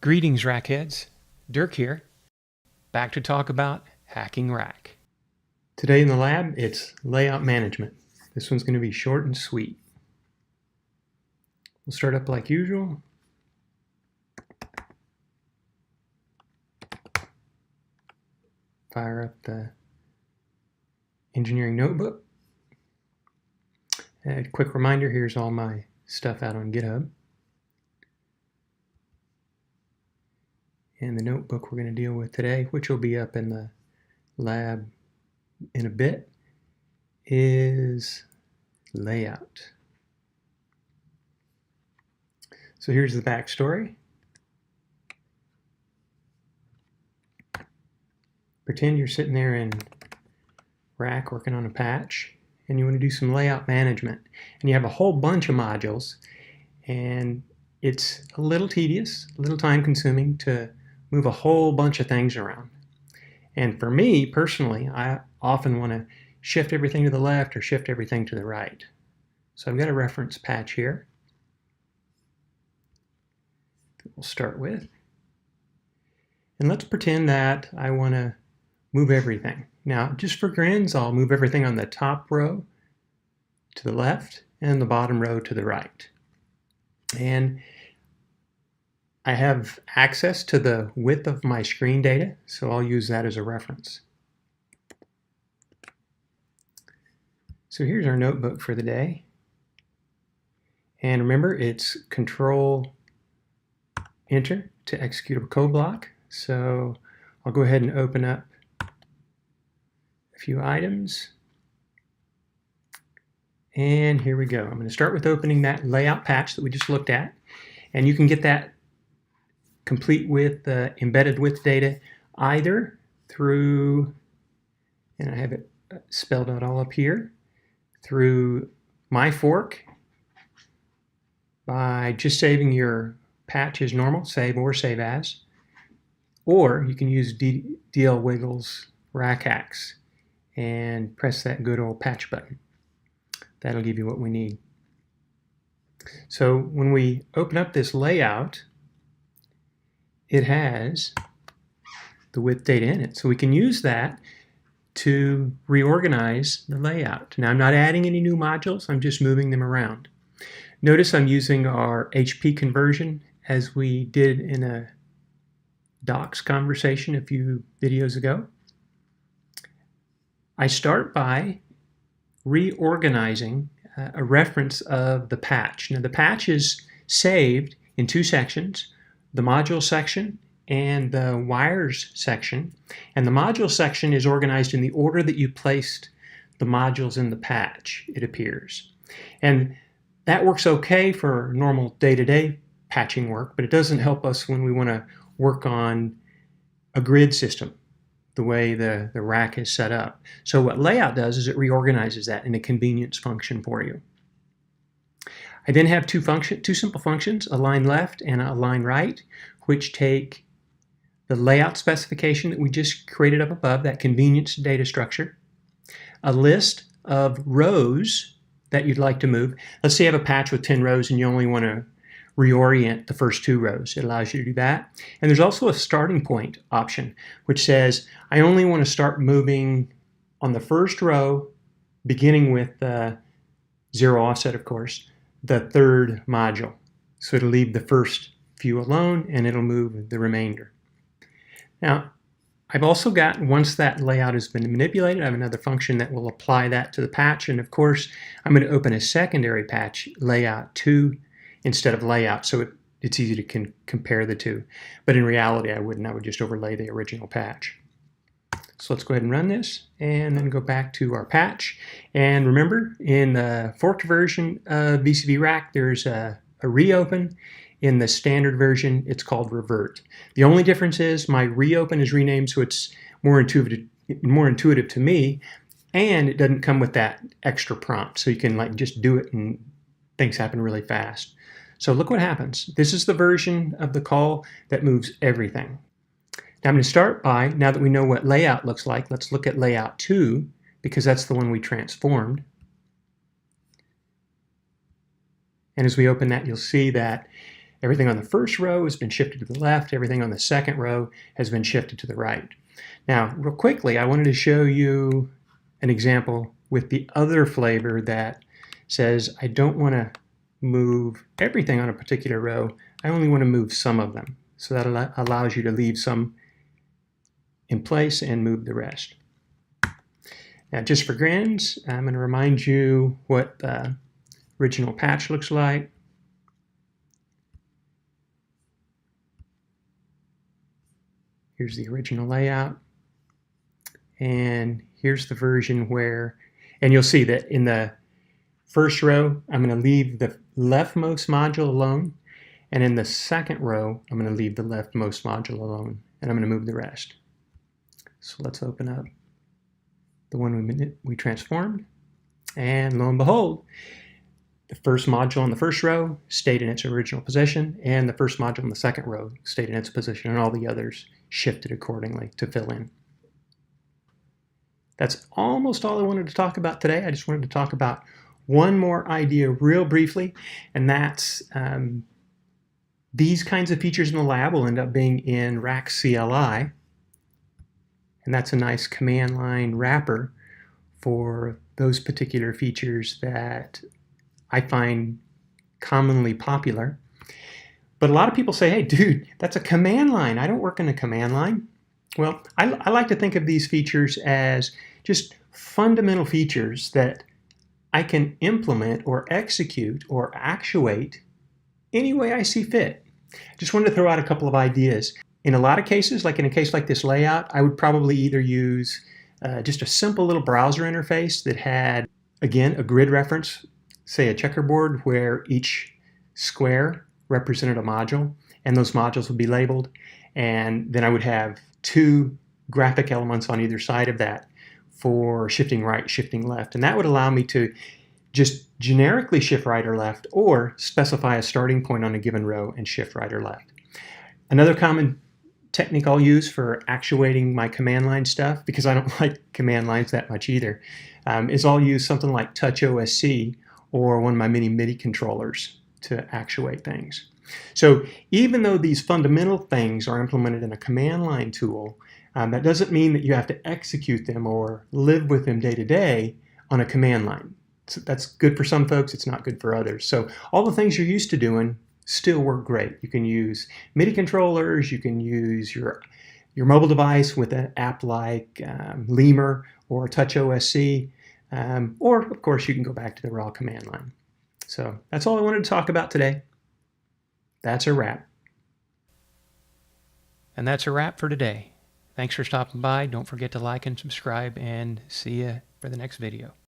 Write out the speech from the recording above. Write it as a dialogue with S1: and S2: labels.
S1: Greetings, rackheads. Dirk here, back to talk about hacking rack. Today in the lab, it's layout management. This one's going to be short and sweet. We'll start up like usual. Fire up the engineering notebook. A quick reminder, here's all my stuff out on GitHub. And the notebook we're going to deal with today, which will be up in the lab in a bit, is layout. So here's the backstory. Pretend you're sitting there in rack working on a patch, and you want to do some layout management. And you have a whole bunch of modules, and it's a little tedious, a little time consuming to move a whole bunch of things around. And for me personally, I often want to shift everything to the left or shift everything to the right. So I've got a reference patch here that we'll start with. And let's pretend that I want to move everything. Now, just for grins, I'll move everything on the top row to the left and the bottom row to the right. And I have access to the width of my screen data, so I'll use that as a reference. So here's our notebook for the day. And remember, it's Control-Enter to execute a code block. So I'll go ahead and open up a few items. And here we go. I'm going to start with opening that layout patch that we just looked at. And you can get that complete with embedded with data either through, and I have it spelled out all up here, through my fork by just saving your patch as normal, save or save as, or you can use DL Wiggles rack hacks and press that good old patch button. That'll give you what we need. So when we open up this layout, it has the width data in it. So we can use that to reorganize the layout. Now I'm not adding any new modules, I'm just moving them around. Notice I'm using our HP conversion as we did in a docs conversation a few videos ago. I start by reorganizing a reference of the patch. Now the patch is saved in two sections, the module section and the wires section. And the module section is organized in the order that you placed the modules in the patch, it appears. And that works okay for normal day-to-day patching work, but it doesn't help us when we want to work on a grid system, the way the rack is set up. So what layout does is it reorganizes that in a convenience function for you. I then have two simple functions, align left and align right, which take the layout specification that we just created up above, that convenience data structure, a list of rows that you'd like to move. Let's say you have a patch with 10 rows and you only want to reorient the first 2 rows. It allows you to do that. And there's also a starting point option, which says I only want to start moving on the first row, beginning with 0 offset, of course, the 3rd module. So it'll leave the first few alone and it'll move the remainder. Now, I've also got, once that layout has been manipulated, I have another function that will apply that to the patch. And of course, I'm going to open a secondary patch, layout 2, instead of layout, so it's easy to compare the two. But in reality, I wouldn't. I would just overlay the original patch. So let's go ahead and run this and then go back to our patch. And remember, in the forked version of VCV Rack, there's a reopen. In the standard version, it's called revert. The only difference is my reopen is renamed so it's more intuitive to me, and it doesn't come with that extra prompt. So you can like just do it and things happen really fast. So look what happens. This is the version of the call that moves everything. Now I'm going to start by, now that we know what layout looks like, let's look at layout 2, because that's the one we transformed. And as we open that, you'll see that Everything on the first row has been shifted to the left. Everything on the second row has been shifted to the right. Now, real quickly, I wanted to show you an example with the other flavor that says I don't want to move everything on a particular row. I only want to move some of them. So that allows you to leave some in place and move the rest. Now, just for grins, I'm going to remind you what the original patch looks like. Here's the original layout. And here's the version where, and you'll see that in the first row, I'm going to leave the leftmost module alone. And in the second row, I'm going to leave the leftmost module alone. And I'm going to move the rest. So let's open up the one we transformed. And lo and behold, the first module in the first row stayed in its original position, and the first module in the second row stayed in its position, and all the others shifted accordingly to fill in. That's almost all I wanted to talk about today. I just wanted to talk about one more idea real briefly, and that's these kinds of features in the lab will end up being in rackcli, and that's a nice command line wrapper for those particular features that I find commonly popular. But a lot of people say, hey, dude, that's a command line. I don't work in a command line. Well, I like to think of these features as just fundamental features that I can implement or execute or actuate any way I see fit. Just wanted to throw out a couple of ideas. In a lot of cases, like in a case like this layout, I would probably either use just a simple little browser interface that had, again, a grid reference, say a checkerboard where each square represented a module, and those modules would be labeled. And then I would have two graphic elements on either side of that for shifting right, shifting left. And that would allow me to just generically shift right or left, or specify a starting point on a given row and shift right or left. Another common technique I'll use for actuating my command line stuff, because I don't like command lines that much either, is I'll use something like touch OSC or one of my mini MIDI controllers to actuate things. So even though these fundamental things are implemented in a command line tool, that doesn't mean that you have to execute them or live with them day to day on a command line. So that's good for some folks, it's not good for others. So all the things you're used to doing still work great. You can use MIDI controllers, you can use your mobile device with an app like Lemur or touch OSC, or of course you can go back to the raw command line. So that's all I wanted to talk about today. That's a wrap. And that's a wrap for today. Thanks for stopping by. Don't forget to like and subscribe, and see you for the next video.